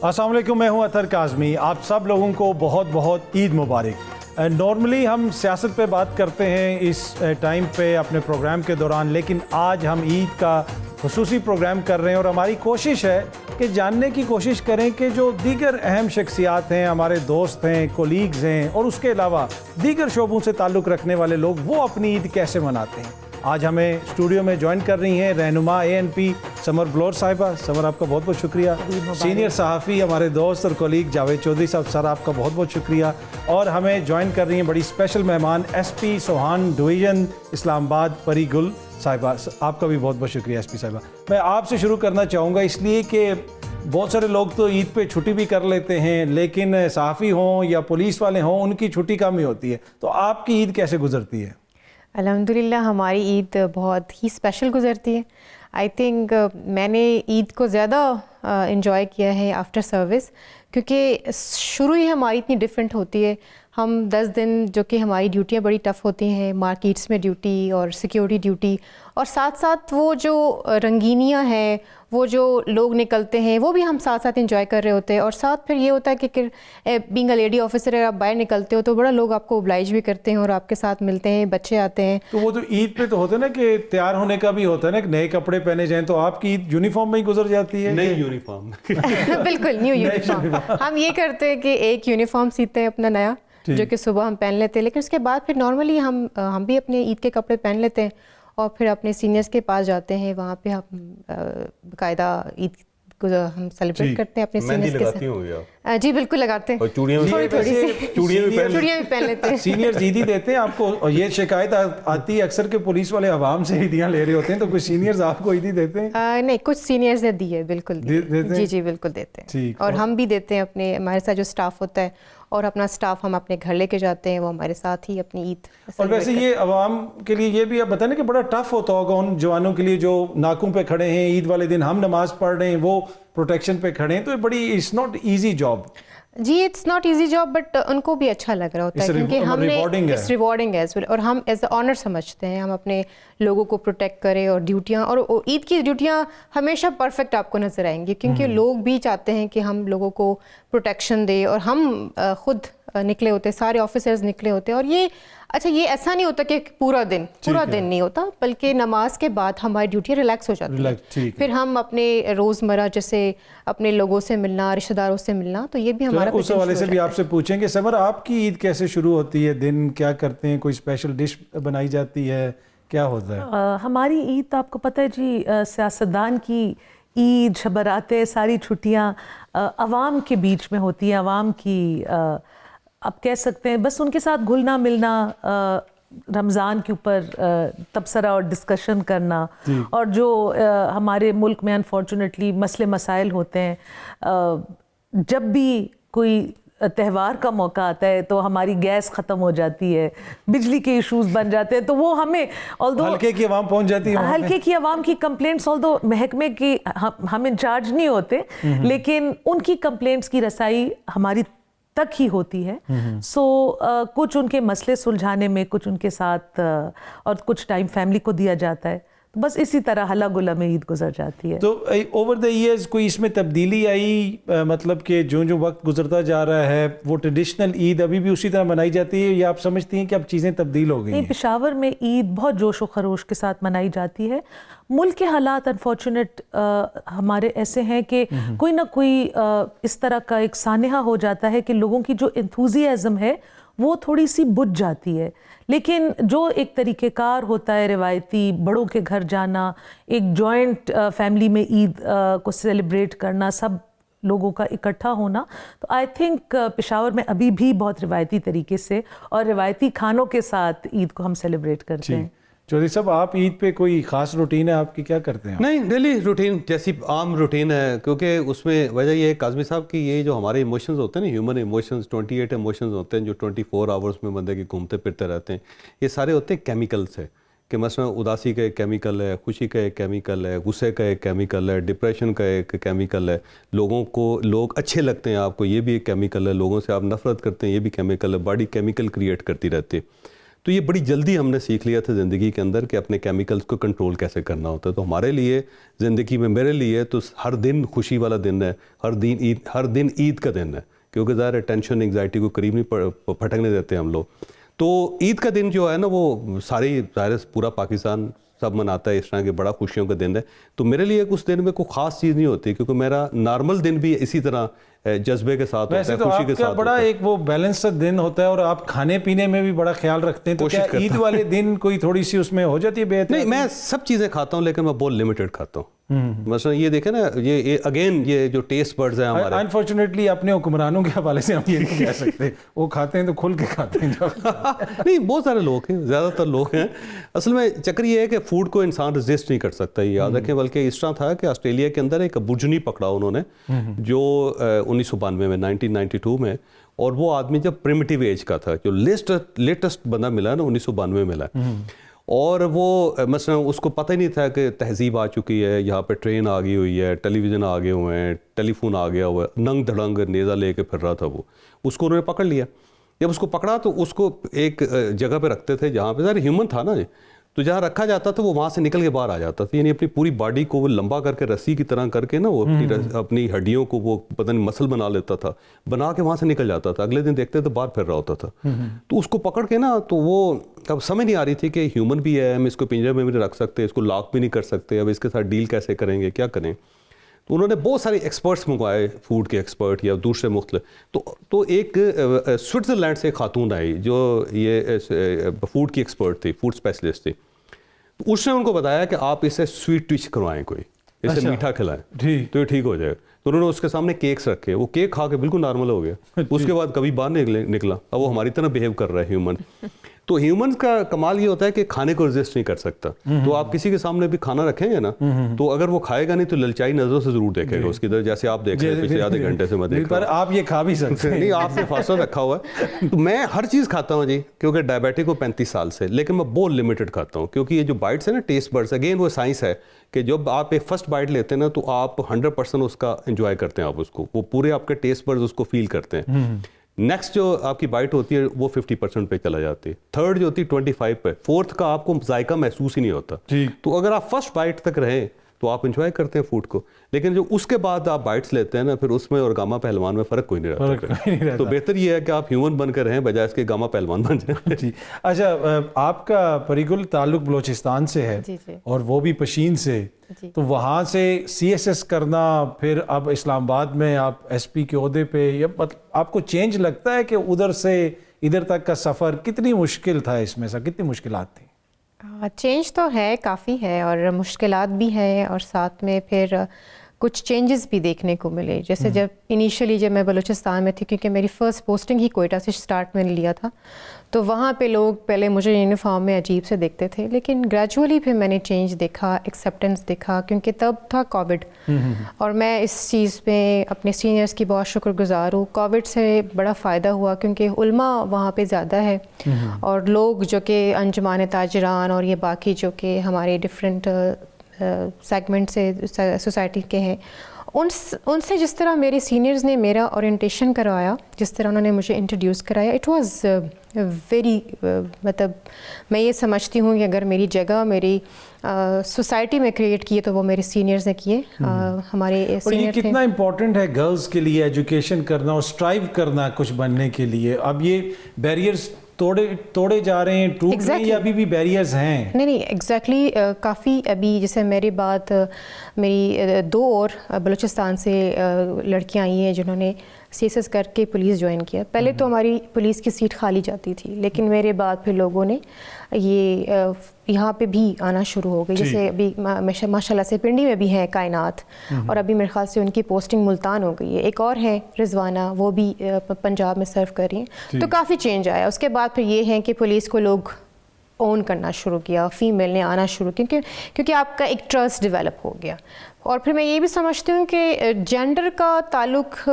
السلام علیکم، میں ہوں اطہر کاظمی. آپ سب لوگوں کو بہت بہت عید مبارک. نارملی ہم سیاست پہ بات کرتے ہیں اس ٹائم پہ اپنے پروگرام کے دوران، لیکن آج ہم عید کا خصوصی پروگرام کر رہے ہیں اور ہماری کوشش ہے کہ جاننے کی کوشش کریں کہ جو دیگر اہم شخصیات ہیں، ہمارے دوست ہیں، کولیگز ہیں، اور اس کے علاوہ دیگر شعبوں سے تعلق رکھنے والے لوگ وہ اپنی عید کیسے مناتے ہیں. آج ہمیں اسٹوڈیو میں جوائن کر رہی ہیں رہنما ANP سمر بلور صاحبہ. سمر، آپ کا بہت بہت شکریہ. سینئر صحافی ہمارے دوست اور کولیگ جاوید چودھری صاحب، سر آپ کا بہت بہت شکریہ. اور ہمیں جوائن کر رہی ہیں بڑی اسپیشل مہمان SP سوہان ڈویژن اسلام آباد پری گل صاحبہ. آپ کا بھی بہت بہت شکریہ SP صاحبہ. میں آپ سے شروع کرنا چاہوں گا اس لیے کہ بہت سارے لوگ تو عید پہ چھٹی بھی کر لیتے ہیں، لیکن صحافی ہوں یا پولیس والے ہوں ان کی چھٹی کم ہی ہوتی ہے. تو آپ کی عید کیسے گزرتی ہے؟ الحمدللہ ہماری عید بہت ہی اسپیشل گزرتی ہے. آئی تھنک میں نے عید کو زیادہ انجوائے کیا ہے آفٹر سروس، کیونکہ شروع ہی ہماری اتنی ڈفرینٹ ہوتی ہے. ہم 10 دن جو کہ ہماری ڈیوٹیاں بڑی ٹف ہوتی ہیں، مارکیٹس میں ڈیوٹی اور سیکیورٹی ڈیوٹی، اور ساتھ ساتھ وہ جو رنگینیاں ہیں، وہ جو لوگ نکلتے ہیں وہ بھی ہم ساتھ ساتھ انجوائے کر رہے ہوتے ہیں. اور ساتھ پھر یہ ہوتا ہے کہ بینگ اے لیڈی آفیسر اگر آپ باہر نکلتے ہو تو بڑا لوگ آپ کو اوبلائج بھی کرتے ہیں اور آپ کے ساتھ ملتے ہیں، بچے آتے ہیں. تو وہ تو عید پہ تو ہوتا ہے نا کہ تیار ہونے کا بھی ہوتا ہے نا کہ نئے کپڑے پہنے جائیں، تو آپ کی عید یونیفارم میں ہی گزر جاتی ہے؟ نئی یونیفارم بالکل نیو یونیفارم. ہم یہ کرتے ہیں کہ ایک یونیفارم سیتے ہیں اپنا نیا، جو کہ صبح ہم پہن لیتے ہیں، لیکن اس کے بعد پھر نارملی ہم بھی اپنے عید کے کپڑے پہن لیتے ہیں اور پھر اپنے سینئرس کے پاس جاتے ہیں. وہاں پہ ہم باقاعدہ عید کو ہم سیلیبریٹ کرتے ہیں اپنے سینئرس کے ساتھ. جی بالکل لگاتے ہیں. تھوڑی سی چوڑیاں بھی پہن لیتے ہیں. سینئرز عیدی دیتے ہیں آپ کو؟ اور یہ شکایت آتی ہے اکثر کہ پولیس والے عوام سے عیدیاں لے رہے ہوتے ہیں، تو کچھ سینئرز آپ کو عیدی دیتے ہیں؟ نہیں، کچھ سینئرز نے دی ہے، بالکل جی جی بالکل دیتے ہیں. اور ہم بھی دیتے ہیں اپنے، ہمارے ساتھ جو اسٹاف ہوتا ہے اور اپنا اسٹاف ہم اپنے گھر لے کے جاتے ہیں، وہ ہمارے ساتھ ہی اپنی عید. اور ویسے یہ عوام کے لیے یہ بھی آپ بتائیں کہ بڑا ٹف ہوتا ہوگا ان جوانوں کے لیے جو ناکوں پہ کھڑے ہیں عید والے دن، ہم نماز پڑھ رہے ہیں، وہ پروٹیکشن پہ کھڑے ہیں، تو یہ بڑی اٹس ناٹ ایزی جاب. جی it's not easy job, but ان کو بھی اچھا لگ رہا ہوتا ہے کیونکہ ہم نے اٹس ریوارڈنگ ایز ویل، اور ہم ایز اے آنر سمجھتے ہیں ہم اپنے لوگوں کو پروٹیکٹ کریں. اور ڈیوٹیاں، اور عید کی ڈیوٹیاں ہمیشہ پرفیکٹ آپ کو نظر آئیں گی، کیونکہ لوگ بھی چاہتے ہیں کہ ہم لوگوں کو پروٹیکشن دیں، اور ہم خود نکلے ہوتے ہیں، سارے آفیسرز نکلے ہوتے ہیں. اور یہ اچھا، یہ ایسا نہیں ہوتا کہ پورا دن نہیں ہوتا، بلکہ نماز کے بعد ہماری ڈیوٹی ریلیکس ہو جاتی ہے. پھر ہم اپنے روزمرہ جیسے اپنے لوگوں سے ملنا، رشتہ داروں سے ملنا، تو یہ بھی ہمارا اس حوالے سے بھی آپ سے پوچھیں کہ سمر آپ کی عید کیسے شروع ہوتی ہے؟ دن کیا کرتے ہیں؟ کوئی اسپیشل ڈش بنائی جاتی ہے؟ کیا ہوتا ہے ہماری عید؟ تو آپ کو پتہ ہے جی، سیاستدان کی عید، شب براتیں، ساری چھٹیاں عوام کے بیچ میں ہوتی ہیں. عوام کی آپ کہہ سکتے ہیں بس ان کے ساتھ گھلنا ملنا، رمضان کے اوپر تبصرہ اور ڈسکشن کرنا. اور جو ہمارے ملک میں انفارچونیٹلی مسئلے مسائل ہوتے ہیں، جب بھی کوئی تہوار کا موقع آتا ہے تو ہماری گیس ختم ہو جاتی ہے، بجلی کے ایشوز بن جاتے ہیں، تو وہ ہمیں ہلکے کی عوام پہنچ جاتی ہے، ہلکے کی عوام کی کمپلینٹس، آلدو محکمے کی ہم انچارج نہیں ہوتے، لیکن ان کی کمپلینٹس کی رسائی ہماری تک ہی ہوتی ہے. سو کچھ ان کے مسئلے سلجھانے میں، کچھ ان کے ساتھ، اور کچھ ٹائم فیملی کو دیا جاتا ہے. بس اسی طرح ہلا گلا میں عید گزر جاتی ہے. تو اوور دا ایئرز کوئی اس میں تبدیلی آئی؟ مطلب کہ جو وقت گزرتا جا رہا ہے وہ ٹریڈیشنل عید ابھی بھی اسی طرح منائی جاتی ہے، یا آپ سمجھتی ہیں کہ اب چیزیں تبدیل ہو گئی ہیں؟ پشاور میں عید بہت جوش و خروش کے ساتھ منائی جاتی ہے. ملک کے حالات انفارچونیٹ ہمارے ایسے ہیں کہ کوئی نہ کوئی اس طرح کا ایک سانحہ ہو جاتا ہے کہ لوگوں کی جو انتھوزیازم ہے وہ تھوڑی سی بجھ جاتی ہے. لیکن جو ایک طریقہ کار ہوتا ہے روایتی، بڑوں کے گھر جانا، ایک جوائنٹ فیملی میں عید کو سیلیبریٹ کرنا، سب لوگوں کا اکٹھا ہونا، تو آئی تھنک پشاور میں ابھی بھی بہت روایتی طریقے سے اور روایتی کھانوں کے ساتھ عید کو ہم سیلیبریٹ کرتے ہیں. چودھری صاحب، آپ عید پہ کوئی خاص روٹین ہے آپ کی؟ کیا کرتے ہیں؟ نہیں، ڈیلی روٹین جیسی عام روٹین ہے، کیونکہ اس میں وجہ یہ ہے کاظمی صاحب کی یہ جو ہمارے ایموشنز ہوتے ہیں نا، ہیومن ایموشنز 28 ایموشنز ہوتے ہیں جو 24 آورس میں بندے کے گھومتے پھرتے رہتے ہیں. یہ سارے ہوتے ہیں کیمیکلز ہے، کہ مثلا اداسی کا ایک کیمیکل ہے، خوشی کا ایک کیمیکل ہے، غصے کا ایک کیمیکل ہے، ڈپریشن کا ایک کیمیکل ہے. لوگ اچھے لگتے ہیں آپ کو، یہ بھی ایک کیمیکل ہے. لوگوں سے آپ نفرت کرتے ہیں، یہ بھی کیمیکل ہے. باڈی کیمیکل کریٹ کرتی رہتی ہے. تو یہ بڑی جلدی ہم نے سیکھ لیا تھا زندگی کے اندر کہ اپنے کیمیکلز کو کنٹرول کیسے کرنا ہوتا ہے. تو ہمارے لیے زندگی میں، میرے لیے تو ہر دن خوشی والا دن ہے، ہر دن عید کا دن ہے، کیونکہ ظاہر ہے ٹینشن انگزائٹی کو قریب نہیں پھٹکنے دیتے ہم لوگ. تو عید کا دن جو ہے نا وہ ساری ظاہر پورا پاکستان سب مناتا ہے، اس طرح کے بڑا خوشیوں کا دن ہے. تو میرے لیے اس دن میں کوئی خاص چیز نہیں ہوتی، کیونکہ میرا نارمل دن بھی اسی طرح جذبے کے ساتھ ہوتا ہے، خوشی کے ساتھ ہوتا ہے. بڑا ایک وہ بیلنس دن ہوتا ہے، اور آپ کھانے پینے میں بھی بڑا خیال رکھتے ہیں. تو کیا عید والے دن کوئی تھوڑی سی اس میں ہو جاتی ہے بہتر؟ نہیں، میں سب چیزیں کھاتا ہوں، لیکن میں بہت لمیٹڈ کھاتا ہوں. مثلا یہ دیکھیں نا، یہ اگین یہ جو ٹیسٹ برڈز ہیں ہمارے، انفارچونیٹلی اپنے حکمرانوں کے حوالے سے ہم یہ نہیں کہہ سکتے، وہ کھاتے ہیں تو کھل کے کھاتے ہیں. نہیں، بہت سارے لوگ ہیں، زیادہ تر لوگ ہیں. اصل میں چکر یہ ہے کہ فوڈ کو انسان رزسٹ نہیں کر سکتا، یہ یاد رکھیں. بلکہ اس طرح تھا کہ آسٹریلیا کے اندر ایک ابورجنی پکڑا انہوں نے، جو 1992 میں 1992 میں، اور وہ آدمی جب پریمیٹیو ایج کا تھا، جو لیٹسٹ بندہ ملا نا 1992 میں ملا. اور وہ مثلا اس کو پتہ ہی نہیں تھا کہ تہذیب آ چکی ہے، یہاں پہ ٹرین آ گئی ہوئی ہے، ٹیلی ویژن آ گئے ہوئے ہیں، ٹیلی فون آ گیا ہوا ہے، ننگ دھڑنگ نیزہ لے کے پھر رہا تھا وہ. اس کو انہوں نے پکڑ لیا. جب اس کو پکڑا تو اس کو ایک جگہ پہ رکھتے تھے جہاں پہ ظاہر ہیومن تھا نا، تو جہاں رکھا جاتا تھا وہ وہاں سے نکل کے باہر آ جاتا تھا. یعنی اپنی پوری باڈی کو وہ لمبا کر کے رسی کی طرح کر کے نا، وہ اپنی ہڈیوں کو وہ پتہ نہیں مسل بنا لیتا تھا، بنا کے وہاں سے نکل جاتا تھا. اگلے دن دیکھتے تو باہر پھر رہا ہوتا تھا. تو اس کو پکڑ کے نا، تو وہ اب سمجھ نہیں آ رہی تھی کہ ہیومن بھی ہے، ہم اس کو پنجرے میں بھی رکھ سکتے، اس کو لاک بھی نہیں کر سکتے، اب اس کے ساتھ ڈیل کیسے کریں گے، کیا کریں. تو انہوں نے بہت سارے ایکسپرٹس منگوائے، فوڈ کے ایکسپرٹ یا دوسرے مختلف. تو ایک سوئٹزرلینڈ سے خاتون آئی جو یہ فوڈ کی ایکسپرٹ تھی، فوڈ اسپیشلسٹ تھی. اس نے ان کو بتایا کہ آپ اسے سویٹ ڈش کروائیں، کوئی اسے میٹھا کھلائیں تو یہ ٹھیک ہو جائے گا. تو انہوں نے اس کے سامنے کیکس رکھے، وہ کیک کھا کے بالکل نارمل ہو گیا. اس کے بعد کبھی باہر نکلا، اب وہ ہماری طرح بیہیو کر رہا ہے ہیومن. تو ہیومنز کا کمال یہ ہوتا ہے کہ کھانے کو رزسٹ نہیں کر سکتا. تو آپ کسی کے سامنے بھی کھانا رکھیں گے نا، تو اگر وہ کھائے گا نہیں تو للچائی نظروں سے ضرور دیکھے گا اس کی طرف، جیسے آپ دیکھ رہے ہیں پچھلے آدھے گھنٹے سے میں دیکھ رہا ہوں. پر آپ یہ کھا بھی سکتے ہیں. نہیں، آپ نے فاصلہ رکھا ہوا ہے. تو میں ہر چیز کھاتا ہوں جی، کیونکہ ڈائبیٹک ہوں 35 سال سے، لیکن میں بہت لمیٹڈ کھاتا ہوں. کیونکہ یہ جو بائٹس ہیں نا، ٹیسٹ برڈس، اگین وہ سائنس ہے کہ جب آپ ایک فرسٹ بائٹ لیتے ہیں نا، تو آپ 100% اس کا انجوائے کرتے ہیں، آپ اس کو، وہ پورے آپ کے ٹیسٹ برڈز اس کو فیل کرتے ہیں. نیکسٹ جو آپ کی بائٹ ہوتی ہے وہ 50% پہ چلا جاتی ہے، تھرڈ جو ہوتی ہے 25 پہ، فورتھ کا آپ کو ذائقہ محسوس ہی نہیں ہوتا. تو اگر آپ فرسٹ بائٹ تک رہیں تو آپ انجوائے کرتے ہیں فوڈ کو. لیکن جو اس کے بعد آپ بائٹس لیتے ہیں نا، پھر اس میں اور گاما پہلوان میں فرق کوئی نہیں رہتا. تو بہتر یہ ہے کہ آپ ہیومن بن کر رہیں بجائے اس کے گاما پہلوان بن جائیں. جی اچھا، آپ کا پری گل تعلق بلوچستان سے ہے، اور وہ بھی پشین سے. تو وہاں سے سی ایس ایس کرنا، پھر اب اسلام آباد میں آپ ایس پی کے عہدے پہ، آپ کو چینج لگتا ہے کہ ادھر سے ادھر تک کا سفر کتنی مشکل تھا؟ اس میں سے کتنی مشکلات تھیں؟ چینج تو ہے، کافی ہے، اور مشکلات بھی ہیں، اور ساتھ میں پھر کچھ چینجز بھی دیکھنے کو ملے. جیسے جب انیشلی جب میں بلوچستان میں تھی، کیونکہ میری فرسٹ پوسٹنگ ہی کوئٹہ سے سٹارٹ میں نے لیا تھا، تو وہاں پہ لوگ پہلے مجھے یونیفارم میں عجیب سے دیکھتے تھے. لیکن گریجولی پھر میں نے چینج دیکھا، ایکسیپٹنس دیکھا، کیونکہ تب تھا کووڈ، اور میں اس چیز میں اپنے سینئرز کی بہت شکر گزار ہوں. کووڈ سے بڑا فائدہ ہوا، کیونکہ علماء وہاں پہ زیادہ ہے، اور لوگ جو کہ انجمان تاجران اور یہ باقی جو کہ ہمارے ڈفرینٹ سیگمنٹ سے سوسائٹی کے ہیں، ان سے جس طرح میرے سینئرز نے میرا اورینٹیشن کروایا، جس طرح انہوں نے مجھے انٹروڈیوس کرایا، اٹ واز ویری، مطلب میں یہ سمجھتی ہوں کہ اگر میری جگہ میری سوسائٹی میں کریٹ کیے تو وہ میرے سینئرز نے کیے. ہمارے سینئر تھے. کتنا امپورٹنٹ ہے گرلز کے لیے ایجوکیشن کرنا اور اسٹرائیو کرنا کچھ بننے کے لیے؟ اب یہ بیریئرز توڑے جا رہے ہیں، ٹوٹ رہے ہیں، یا ابھی بھی بیریئرز ہیں؟ نہیں ایگزیکٹلی کافی. ابھی جیسے میری بات، میری 2 اور بلوچستان سے لڑکیاں آئی ہیں جنہوں نے سی ایس ایس کر کے پولیس جوائن کیا. پہلے تو ہماری پولیس کی سیٹ خالی جاتی تھی، لیکن میرے بعد پھر لوگوں نے یہ یہاں پہ بھی آنا شروع ہو گئی. جیسے ابھی ماشاء اللہ سے پنڈی میں بھی ہیں کائنات، اور ابھی میرے خیال سے ان کی پوسٹنگ ملتان ہو گئی ہے. ایک اور ہے رضوانہ، وہ بھی پنجاب میں سرو کر رہی ہیں. تو کافی چینج آیا. اس کے بعد پھر یہ ہے کہ پولیس کو لوگ اون کرنا شروع کیا، فیمیل نے آنا شروع کیا، کیونکہ آپ کا ایک ٹرسٹ ڈیولپ ہو گیا. اور پھر میں یہ بھی سمجھتی ہوں کہ جینڈر کا تعلق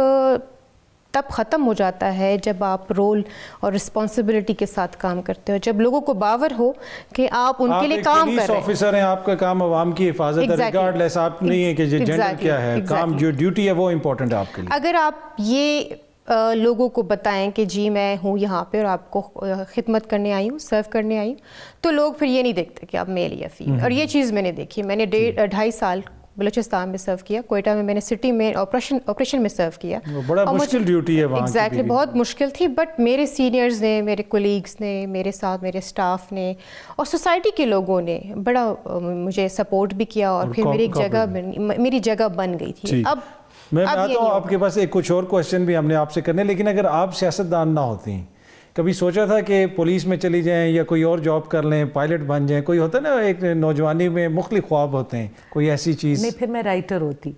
تب ختم ہو جاتا ہے جب آپ رول اور رسپانسبلٹی کے ساتھ کام کرتے ہو، جب لوگوں کو باور ہو کہ آپ ان کے لیے کام کر رہے ہیں. پولیس آفیسر ہیں، آپ کا کام عوام کی حفاظت ہے، ریگارڈ لیس آپ نہیں ہے کہ جینڈر کیا ہے، کام جو ڈیوٹی ہے وہ امپورٹنٹ ہے آپ کے لیے. اگر آپ یہ لوگوں کو بتائیں کہ جی میں ہوں یہاں پہ اور آپ کو خدمت کرنے آئی ہوں، سرو کرنے آئی ہوں، تو لوگ پھر یہ نہیں دیکھتے کہ آپ میل یا فیمیل. اور یہ چیز میں نے دیکھی. میں نے 2.5 سال بلوچستان میں سرو کیا، کوئٹہ میں میں نے سٹی میں آپریشن میں سرو کیا. بڑا مشکل ڈیوٹی ہے وہاں. ایگزیکٹلی بہت مشکل تھی، بٹ میرے سینئرز نے، میرے کولیگس نے، میرے ساتھ میرے اسٹاف نے اور سوسائٹی کے لوگوں نے بڑا مجھے سپورٹ بھی کیا اور پھر میری جگہ بن گئی تھی. اب میں آتا ہوں آپ کے پاس ایک کچھ اور کوشچن بھی ہم نے آپ سے کرنے، لیکن اگر آپ سیاستدان نہ ہوتی، کبھی سوچا تھا کہ پولیس میں چلی جائیں یا کوئی اور جاب کر لیں، پائلٹ بن جائیں؟ کوئی ہوتا ہے نا ایک نوجوانی میں مختلف خواب ہوتے ہیں، کوئی ایسی چیز؟ نہیں، پھر میں رائٹر ہوتی.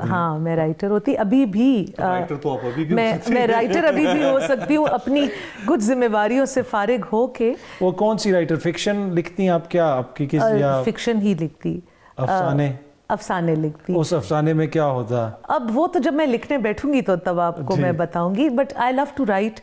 ہاں میں رائٹر ہوتی ابھی بھی. میں رائٹر ابھی بھی ہو سکتی ہوں اپنی کچھ ذمہ داریوں سے فارغ ہو کے. وہ کون سی رائٹر؟ فکشن لکھتی ہیں آپ؟ کیا آپ کی کس؟ فکشن ہی لکھتی. افسانے لکھتی. اس افسانے میں کیا ہوتا؟ اب وہ تو جب میں لکھنے بیٹھوں گی تو تب آپ کو میں بتاؤں گی. But I love to write.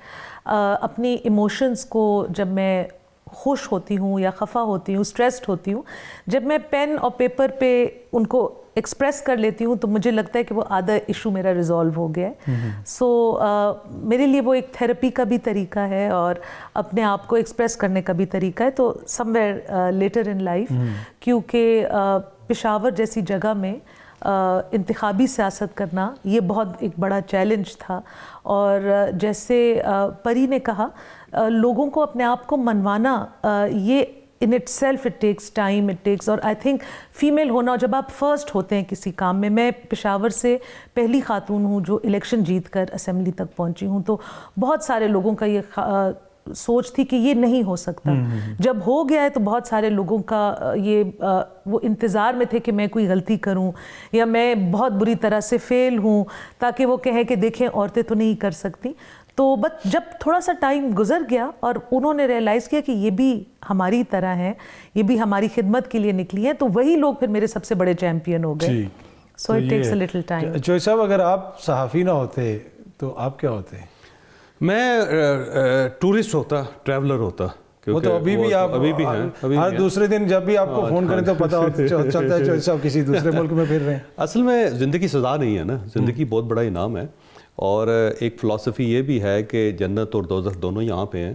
اپنی ایموشنز کو جب میں خوش ہوتی ہوں یا خفا ہوتی ہوں، اسٹریسڈ ہوتی ہوں، جب میں پین اور پیپر پہ ان کو ایکسپریس کر لیتی ہوں تو مجھے لگتا ہے کہ وہ آدھا ایشو میرا ریزالو ہو گیا ہے. سو میرے لیے وہ ایک تھیراپی کا بھی طریقہ ہے اور اپنے آپ کو ایکسپریس کرنے کا بھی طریقہ ہے. تو سم ویئر لیٹر ان لائف، کیونکہ پشاور جیسی جگہ میں انتخابی سیاست کرنا یہ بہت ایک بڑا چیلنج تھا. اور جیسے پری نے کہا، لوگوں کو اپنے آپ کو منوانا، یہ in it self it takes time, it takes. اور آئی تھنک فیمیل ہونا، جب آپ فرسٹ ہوتے ہیں کسی کام میں پشاور سے پہلی خاتون ہوں جو الیکشن جیت کر اسمبلی تک پہنچی ہوں، تو بہت سارے لوگوں کا یہ سوچ تھی کہ یہ نہیں ہو سکتا. جب ہو گیا ہے تو بہت سارے لوگوں کا یہ وہ انتظار میں تھے کہ میں کوئی غلطی کروں یا میں بہت بری طرح سے فیل ہوں، تاکہ وہ کہیں کہ دیکھیں عورتیں تو نہیں کر سکتی. تو بس جب تھوڑا سا ٹائم گزر گیا اور انہوں نے ریئلائز کیا کہ یہ بھی ہماری طرح ہیں، یہ بھی ہماری خدمت کے لیے نکلی ہیں، تو وہی لوگ پھر میرے سب سے بڑے چیمپئن ہو گئے. So it takes a little time. چوہے صاحب، اگر آپ صحافی نہ ہوتے تو آپ کیا ہوتے؟ میں ٹورسٹ ہوتا، ٹریولر ہوتا. وہ تو ابھی بھی آپ ہیں، ہر دوسرے دن جب بھی آپ کو فون کریں تو پتہ چلتا ہے چوہے صاحب کسی دوسرے ملک میں پھر رہے ہیں. اصل میں زندگی سزا نہیں ہے نا، زندگی بہت بڑا انعام ہے. اور ایک فلسفی یہ بھی ہے کہ جنت اور دوزخ دونوں یہاں پہ ہیں،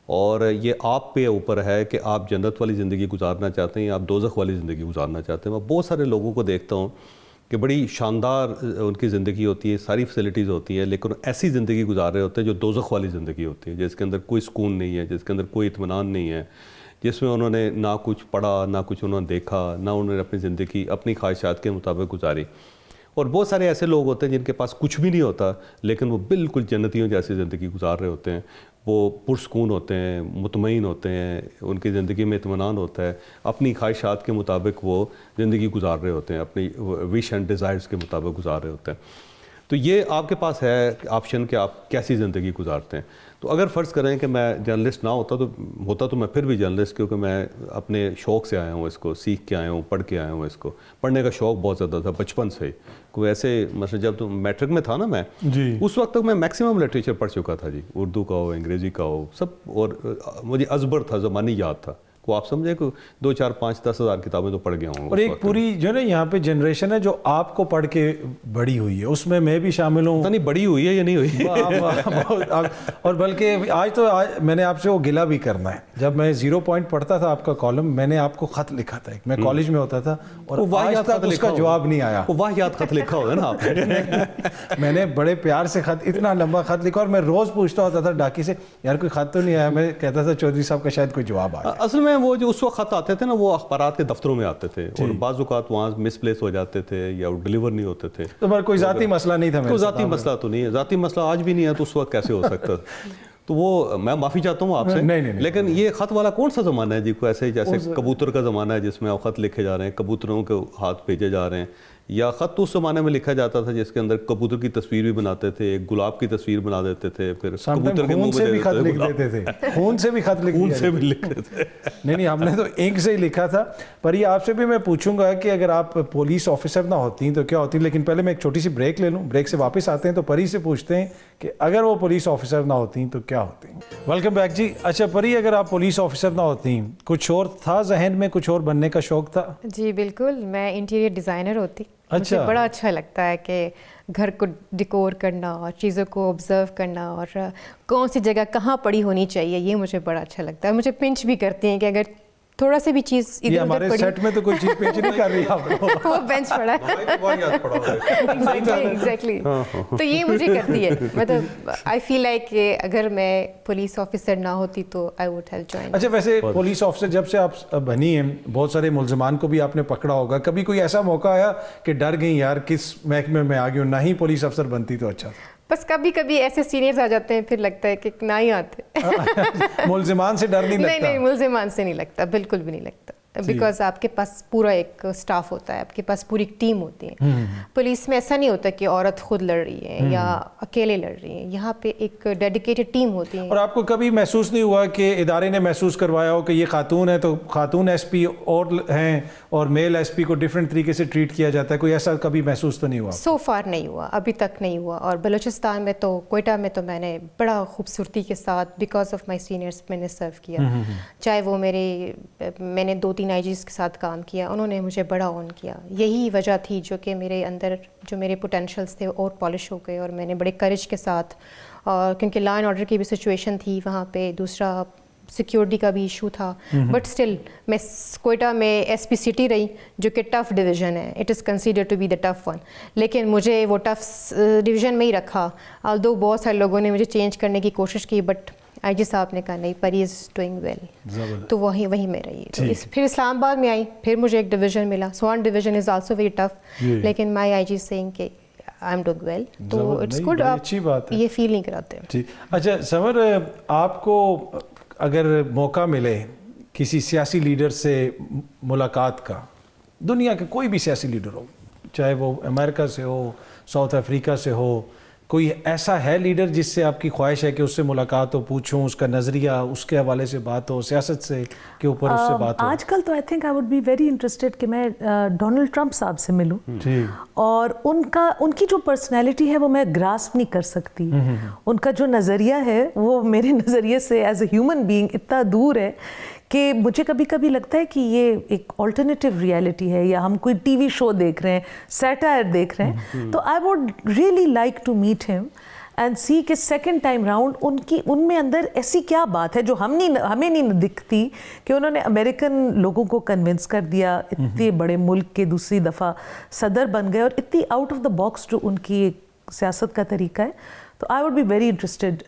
اور یہ آپ پہ اوپر ہے کہ آپ جنت والی زندگی گزارنا چاہتے ہیں یا آپ دوزخ والی زندگی گزارنا چاہتے ہیں. میں بہت سارے لوگوں کو دیکھتا ہوں کہ بڑی شاندار ان کی زندگی ہوتی ہے، ساری فیسلٹیز ہوتی ہیں، لیکن ایسی زندگی گزار رہے ہوتے ہیں جو دوزخ والی زندگی ہوتی ہے، جس کے اندر کوئی سکون نہیں ہے، جس کے اندر کوئی اطمینان نہیں ہے، جس میں انہوں نے نہ کچھ پڑھا، نہ کچھ انہوں نے دیکھا، نہ انہوں نے اپنی زندگی اپنی خواہشات کے مطابق گزاری. اور بہت سارے ایسے لوگ ہوتے ہیں جن کے پاس کچھ بھی نہیں ہوتا لیکن وہ بالکل جنتیوں جیسی زندگی گزار رہے ہوتے ہیں. وہ پرسکون ہوتے ہیں، مطمئن ہوتے ہیں، ان کی زندگی میں اطمینان ہوتا ہے، اپنی خواہشات کے مطابق وہ زندگی گزار رہے ہوتے ہیں، اپنی وش اینڈ ڈیزائرز کے مطابق گزار رہے ہوتے ہیں. تو یہ آپ کے پاس ہے آپشن کہ آپ کیسی زندگی گزارتے ہیں. تو اگر فرض کریں کہ میں جرنلسٹ نہ ہوتا تو میں پھر بھی جرنلسٹ، کیونکہ میں اپنے شوق سے آیا ہوں، اس کو سیکھ کے آیا ہوں، پڑھ کے آیا ہوں. اس کو پڑھنے کا شوق بہت زیادہ تھا بچپن سے. کوئی ایسے مثلا جب تو میٹرک میں تھا نا میں، اس وقت تک میں میکسیمم لٹریچر پڑھ چکا تھا جی، اردو کا ہو، انگریزی کا ہو، سب. اور مجھے ازبر تھا، زبانی یاد تھا. کو آپ سمجھے کہ 2 4 5 10 ہزار کتابیں تو پڑھ گیا ہوں. اور ایک پوری جو ہے نا یہاں پہ جنریشن ہے جو آپ کو پڑھ کے بڑی ہوئی ہے، اس میں بھی شامل ہوں. پتہ نہیں بڑی ہوئی ہے یا نہیں ہوئی. اور بلکہ آج میں نے آپ سے وہ گلہ بھی کرنا ہے. جب میں 0 پوائنٹ پڑھتا تھا آپ کا کالم، میں نے آپ کو خط لکھا تھا. میں کالج میں ہوتا تھا اور آج تک اس کا جواب نہیں آیا. وہ واہیات خط لکھا ہوگا نا آپ نے. میں نے بڑے پیار سے خط، اتنا لمبا خط لکھا، اور میں روز پوچھتا ہوتا تھا ڈاکی سے، یار کوئی خط تو نہیں آیا. میں کہتا تھا چودھری صاحب کا شاید کوئی جواب آیا. اصل میں وہ جو اس وقت خط آتے تھے نا، وہ اخبارات کے دفتروں میں آتے تھے اور بعض اوقات وہاں مس پلیس ہو جاتے تھے یا ڈیلیور نہیں ہوتے تھے. تو کوئی ذاتی مسئلہ نہیں تھا. کوئی ذاتی مسئلہ تو نہیں ہے، ذاتی مسئلہ آج بھی نہیں ہے تو اس وقت کیسے ہو سکتا. تو وہ میں معافی چاہتا ہوں آپ سے. لیکن یہ خط والا کون سا زمانہ ہے جی؟ کوئی ایسے جیسے کبوتر کا زمانہ ہے جس میں خط لکھے جا رہے ہیں، کبوتروں کے ہاتھ بھیجے جا رہے ہیں، یا خط تو اس زمانے میں لکھا جاتا تھا جس کے اندر کبوتر کی تصویر بھی بناتے تھے، ایک گلاب کی تصویر بنا دیتے تھے، پھر کبوتر کے منہ میں خط لکھ دیتے تھے. خون سے بھی خط لکھتے تھے. نہیں، ہم نے تو انک سے ہی لکھا تھا. پر یہ آپ سے بھی میں پوچھوں گا کہ اگر آپ پولیس آفیسر نہ ہوتی تو کیا ہوتی. لیکن پہلے میں ایک چھوٹی سی بریک لے لوں. بریک سے واپس آتے ہیں تو پری سے پوچھتے ہیں کہ اگر وہ پولیس آفیسر نہ ہوتی تو کیا ہوتی. ویلکم بیک جی. اچھا پری، اگر آپ پولیس آفیسر نہ ہوتی، کچھ اور تھا ذہن میں، کچھ اور بننے کا شوق تھا؟ جی بالکل، میں انٹیریئر ڈیزائنر ہوتی. مجھے بڑا اچھا لگتا ہے کہ گھر کو ڈیکور کرنا اور چیزوں کو آبزرو کرنا اور کون سی جگہ کہاں پڑی ہونی چاہیے، یہ مجھے بڑا اچھا لگتا ہے. مجھے پنچ بھی کرتی ہیں کہ اگر تھوڑا سی بھی چیز یہ ہمارے سیٹ میں تو کوئی چیز پینچ نہیں کر رہی آپ وہ بینچ پڑا ہے ایگزیکٹلی. تو یہ مجھے کرتی ہے. مطلب آئی فیل لائک کہ اگر میں پولیس آفیسر نہ ہوتی تو آئی ووڈ ہیو جوائن. اچھا ویسے پولیس آفیسر جب سے آپ بنی ہیں بہت سارے ملزمان کو بھی آپ نے پکڑا ہوگا، کبھی کوئی ایسا موقع آیا کہ ڈر گئی یار کس محکمے میں آ گئی ہوں، نہ ہی پولیس افسر بنتی تو اچھا تھا؟ بس کبھی کبھی ایسے سینئرز آ جاتے ہیں پھر لگتا ہے کہ نہ ہی آتے. ملزمان سے ڈر نہیں لگتا؟ نہیں ملزمان سے نہیں لگتا، بالکل بھی نہیں لگتا، بیکاز آپ کے پاس پورا ایک اسٹاف ہوتا ہے، آپ کے پاس پوری ٹیم ہوتی ہے. پولیس میں ایسا نہیں ہوتا کہ عورت خود لڑ رہی ہے یا اکیلے لڑ رہی ہیں، یہاں پہ ایک ڈیڈیکیٹڈ ٹیم ہوتی ہے. اور آپ کو کبھی محسوس نہیں ہوا کہ ادارے نے محسوس کروایا ہو کہ یہ خاتون ہے تو خاتون ایس پی اور ہیں اور میل ایس پی کو ڈفرینٹ طریقے سے ٹریٹ کیا جاتا ہے، کوئی ایسا کبھی محسوس تو نہیں ہوا؟ سو فار نہیں ہوا، ابھی تک نہیں ہوا. اور بلوچستان میں تو کوئٹہ میں تو میں نے بڑا خوبصورتی کے ساتھ بیکاز آف مائی سینئرس میں نے سرو کیا. چاہے وہ میں نے 2-3 آئی جیز کے ساتھ کام کیا، انہوں نے مجھے بڑا آن کیا. یہی وجہ تھی جو کہ میرے اندر جو میرے پوٹینشیلس تھے اور پالش ہو گئے، اور میں نے بڑے کریج کے ساتھ، اور کیونکہ لا اینڈ آرڈر کی بھی سچویشن تھی وہاں پہ، دوسرا سیکیورٹی کا بھی ایشو تھا، بٹ اسٹل میں کوئٹہ میں ایس پی سٹی رہی جو کہ ٹف ڈویژن ہے، it is consider to be the tough one, لیکن مجھے وہ ٹف ڈویژن میں ہی رکھا. آلدو بہت سارے لوگوں نے مجھے چینج کرنے کی کوشش کی، بٹ آئی جی صاحب نے کہا نہیں پری از ڈوئنگ ویل، تو وہیں میں رہی. پھر اسلام آباد میں آئی، پھر مجھے ایک ڈویژن ملا، so one division is also very tough, لیکن مائی آئی جی سینگ کہ آئی ایم ڈوئنگ ویل، تو اٹس گڈ. آپ یہ فیل نہیں کراتے. اچھا سمر، آپ کو اگر موقع ملے کسی سیاسی لیڈر سے ملاقات کا، دنیا کے کوئی بھی سیاسی لیڈر ہو، چاہے وہ امریکہ سے ہو، ساؤتھ افریقہ سے ہو، کوئی ایسا ہے لیڈر جس سے آپ کی خواہش ہے کہ اس سے ملاقات ہو، پوچھوں اس کا نظریہ، اس کے حوالے سے بات ہو، سیاست سے کے اوپر اس سے بات ہو؟ آج کل تو I think I would be very interested کہ میں ڈونلڈ ٹرمپ صاحب سے ملوں، اور ان کی جو پرسنالٹی ہے وہ میں گراسپ نہیں کر سکتی. ان کا جو نظریہ ہے وہ میرے نظریے سے ایز اے ہیومن بینگ اتنا دور ہے کہ مجھے کبھی کبھی لگتا ہے کہ یہ ایک آلٹرنیٹیو ریالٹی ہے، یا ہم کوئی ٹی وی شو دیکھ رہے ہیں، سیٹائر دیکھ رہے ہیں. تو I would really like to meet him and see کہ سیکنڈ ٹائم راؤنڈ ان میں اندر ایسی کیا بات ہے جو ہمیں نہیں دکھتی کہ انہوں نے امریکن لوگوں کو کنونس کر دیا، اتنے بڑے ملک کے دوسری دفعہ صدر بن گئے، اور اتنی آؤٹ آف دا باکس جو ان کی سیاست کا طریقہ ہے. تو I would be very interested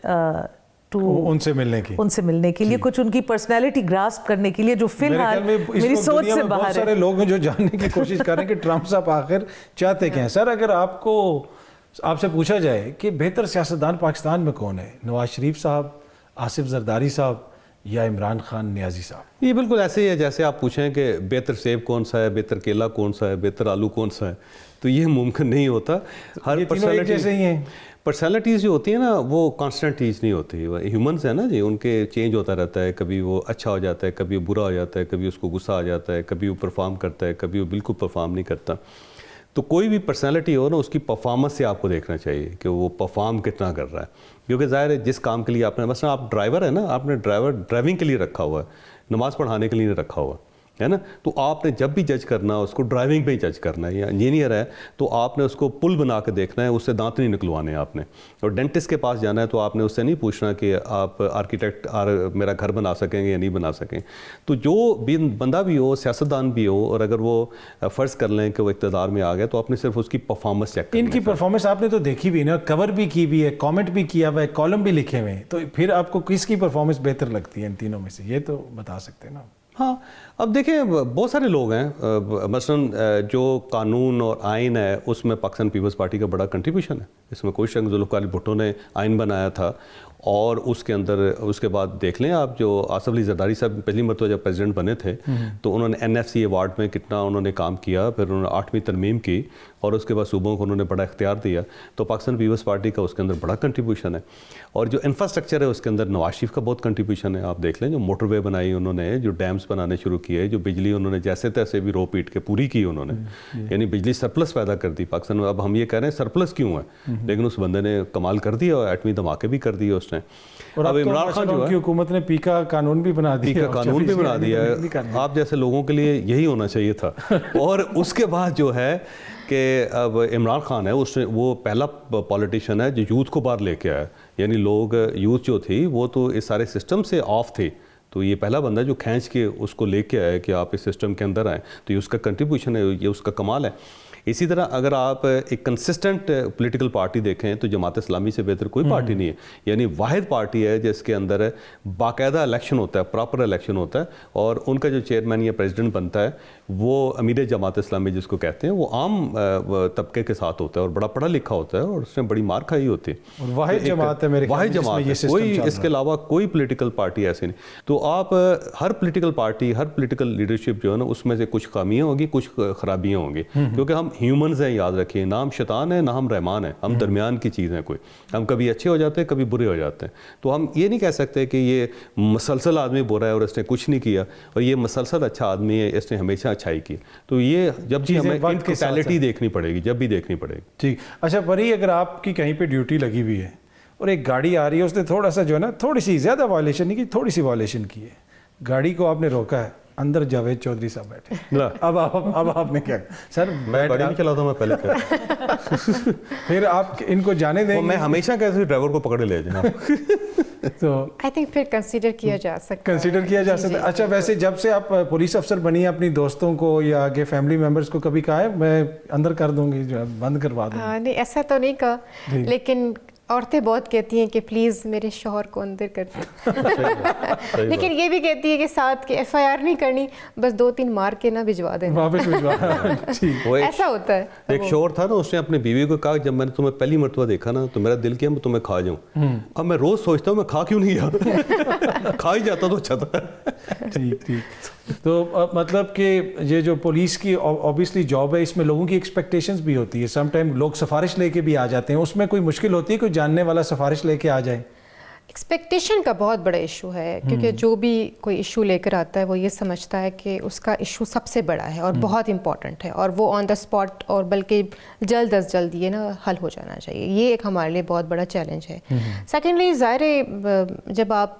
ان سے ملنے کے لیے، کچھ ان کی پرسنالٹی گراسپ کرنے کے لیے جو فی الحال میری سوچ سے باہر ہے. بہت سارے لوگ ہیں جو جاننے کی کوشش کر رہے ہیں کہ ٹرمپ صاحب آخر چاہتے کیا ہیں. سر اگر آپ سے پوچھا جائے کہ بہتر سیاستدان پاکستان میں کون ہے، نواز شریف صاحب، آصف زرداری صاحب یا عمران خان نیازی صاحب؟ یہ بالکل ایسے ہی ہے جیسے آپ پوچھیں کہ بہتر سیب کون سا ہے، بہتر کیلا کون سا ہے، بہتر آلو کون سا ہے، تو یہ ممکن نہیں ہوتا. ہر پرسنالٹیز جو ہوتی ہیں نا وہ کانسٹنٹ چیز نہیں ہوتی. ہیومنس ہیں نا جی، ان کے چینج ہوتا رہتا ہے، کبھی وہ اچھا ہو جاتا ہے، کبھی وہ برا ہو جاتا ہے، کبھی اس کو غصہ آ جاتا ہے، کبھی وہ پرفارم کرتا ہے، کبھی وہ بالکل پرفارم نہیں کرتا. تو کوئی بھی پرسنالٹی ہو نا، اس کی پرفارمنس سے آپ کو دیکھنا چاہیے کہ وہ پرفارم کتنا کر رہا ہے. کیونکہ ظاہر ہے جس کام کے لیے آپ نے، مثلا آپ ڈرائیور ہے نا، آپ نے ڈرائیونگ کے لیے رکھا ہوا ہے، نماز پڑھانے کے لیے نہیں رکھا ہوا ہے نا. تو آپ نے جب بھی جج کرنا اس کو ڈرائیونگ پہ ہی جج کرنا ہے. یا انجینئر ہے تو آپ نے اس کو پل بنا کے دیکھنا ہے، اس سے دانت نہیں نکلوانے آپ نے. اور ڈینٹسٹ کے پاس جانا ہے تو آپ نے اس سے نہیں پوچھنا کہ آپ آرکیٹیکٹ میرا گھر بنا سکیں گے یا نہیں بنا سکیں. تو جو بھی بندہ بھی ہو، سیاستدان بھی ہو، اور اگر وہ فرض کر لیں کہ وہ اقتدار میں آ گیا تو آپ نے صرف اس کی پرفارمنس چیک کرنا ہے. ان کی پرفارمنس آپ نے تو دیکھی بھی نا، کور بھی کی بھی ہے، کامنٹ بھی کیا ہوا ہے، کالم بھی لکھے ہوئے ہیں. تو پھر آپ کو کس کی پرفارمنس بہتر لگتی ہے ان تینوں میں سے؟ یہ تو بتا سکتے ہیں نا. ہاں اب دیکھیں بہت سارے لوگ ہیں، مثلا جو قانون اور آئین ہے اس میں پاکستان پیپلز پارٹی کا بڑا کنٹریبیوشن ہے. اس میں کوئی شک، ذوالفقار علی بھٹو نے آئین بنایا تھا، اور اس کے اندر اس کے بعد دیکھ لیں آپ، جو آصف علی زرداری صاحب پہلی مرتبہ جب پریزیڈنٹ بنے تھے تو انہوں نے NFC ایوارڈ میں کتنا انہوں نے کام کیا. پھر انہوں نے 8ویں ترمیم کی اور اس کے بعد صوبوں کو انہوں نے بڑا اختیار دیا. تو پاکستان پیپلز پارٹی کا اس کے اندر بڑا کنٹریبیوشن ہے. اور جو انفراسٹرکچر ہے اس کے اندر نواز شریف کا بہت کنٹریبیوشن ہے. آپ دیکھ لیں جو موٹر وے بنائی انہوں نے، جو ڈیمز بنانے شروع کیے، جو بجلی انہوں نے جیسے تیسے بھی رو پیٹ کے پوری کی انہوں نے، یعنی بجلی سرپلس پیدا کر دی پاکستان میں. اب ہم یہ کہہ رہے ہیں سرپلس کیوں ہے، لیکن اس بندے نے کمال کر دیا اور ایٹمی دھماکے بھی کر دیے اس نے. اور اب عمران خان جو ہے حکومت نے پیکا قانون بھی بنا دیا، قانون بھی بنا دیا ہے. آپ جیسے لوگوں کے لیے یہی ہونا چاہیے تھا. اور اس کے بعد جو ہے کہ اب عمران خان ہے, اس نے وہ پہلا پولیٹیشین ہے جو یوتھ کو باہر لے کے آیا, یعنی لوگ یوتھ جو تھی وہ تو اس سارے سسٹم سے آف تھے, تو یہ پہلا بندہ جو کھینچ کے اس کو لے کے آیا کہ آپ اس سسٹم کے اندر آئیں, تو یہ اس کا کنٹریبیوشن ہے, یہ اس کا کمال ہے. اسی طرح اگر آپ ایک کنسسٹنٹ پولیٹیکل پارٹی دیکھیں تو جماعت اسلامی سے بہتر کوئی پارٹی نہیں ہے, یعنی واحد پارٹی ہے جس کے اندر باقاعدہ الیکشن ہوتا ہے, پراپر الیکشن ہوتا ہے, اور ان کا جو چیئرمین یا پریزیڈنٹ بنتا ہے وہ امیر جماعت اسلامی جس کو کہتے ہیں, وہ عام طبقے کے ساتھ ہوتا ہے اور بڑا پڑھا لکھا ہوتا ہے اور اس نے بڑی مار کھائی ہوتی ہے. واحد جماعت ہے میرے خیال میں, واحد جماعت ہے, کوئی اس کے علاوہ کوئی پولیٹیکل پارٹی ایسے نہیں. تو آپ ہر پولیٹیکل پارٹی, ہر پولیٹیکل لیڈرشپ جو ہے نا, اس میں سے کچھ خامیاں ہوں گی, کچھ خرابیاں ہوں گی, کیونکہ ہم ہیومنز ہیں, یاد رکھیے, نہ ہم شیطان ہیں نہ ہم رحمان ہیں, ہم درمیان کی چیز ہیں. کوئی ہم کبھی اچھے ہو جاتے ہیں, کبھی برے ہو جاتے ہیں. تو ہم یہ نہیں کہہ سکتے کہ یہ مسلسل آدمی برا ہے اور اس نے کچھ نہیں کیا, اور یہ مسلسل اچھا آدمی ہے, اس نے ہمیشہ اچھائی کی. تو یہ جب بھی ہمیں ان ٹوٹیلٹی دیکھنی پڑے گی, جب بھی دیکھنی پڑے گی. ٹھیک. اچھا پری, اگر آپ کی کہیں پہ ڈیوٹی لگی ہوئی ہے اور ایک گاڑی آ رہی ہے, اس نے تھوڑا سا جو ہے نا, تھوڑی سی زیادہ وائلیشن نہیں کی, تھوڑی سی وائلیشن کی ہے, گاڑی کو آپ نے روکا ہے, اندر جاوید چودھری صاحب بیٹھے, اب آپ نے کیا سر, میں گاڑی نہیں چلاتا ہوں, میں پہلے پھر آپ ان کو جانے دیں؟ میں ہمیشہ کہتے ڈرائیور کو پکڑے لے جانا. تو آئی تھنک پھر کنسیڈر کیا جا سکتا ہے. اچھا ویسے جب سے آپ پولیس افسر بنی, اپنی دوستوں کو یا آگے فیملی ممبرس کو کبھی کہا ہے میں اندر کر دوں گی, جو بند کروا دوں گی؟ ہاں نہیں, ایسا تو نہیں کہا, لیکن عورتیں بہت کہتی ہیں کہ پلیز میرے شوہر کو اندر کر دیں, لیکن یہ بھی کہتی ہے کہ ساتھ کے ایف آئی آر نہیں کرنی, بس 2-3 مار کے نہ بھجوا دیں, واپس بھجوا. ایسا ہوتا ہے. ایک شوہر تھا نا, اس نے اپنی بیوی کو کہا جب میں نے تمہیں پہلی مرتبہ دیکھا نا تو میرا دل کیا میں تمہیں کھا جاؤں. اب میں روز سوچتا ہوں میں کھا کیوں نہیں گیا, کھا ہی جاتا تو اچھا تھا. ٹھیک ٹھیک. تو مطلب کہ یہ جو پولیس کی اوبیسلی جاب ہے, اس میں لوگوں کی ایکسپیکٹیشنز بھی ہوتی ہے, سم ٹائم لوگ سفارش لے کے بھی آ جاتے ہیں, اس میں کوئی مشکل ہوتی ہے کوئی جاننے والا سفارش لے کے آ جائے؟ ایکسپیکٹیشن کا بہت بڑا ایشو ہے, کیونکہ جو بھی کوئی ایشو لے کر آتا ہے وہ یہ سمجھتا ہے کہ اس کا ایشو سب سے بڑا ہے اور بہت امپورٹنٹ ہے, اور وہ آن دا اسپاٹ اور بلکہ جلد از جلد یہ نا حل ہو جانا چاہیے. یہ ایک ہمارے لیے بہت بڑا چیلنج ہے. سیکنڈلی ظاہر ہے جب آپ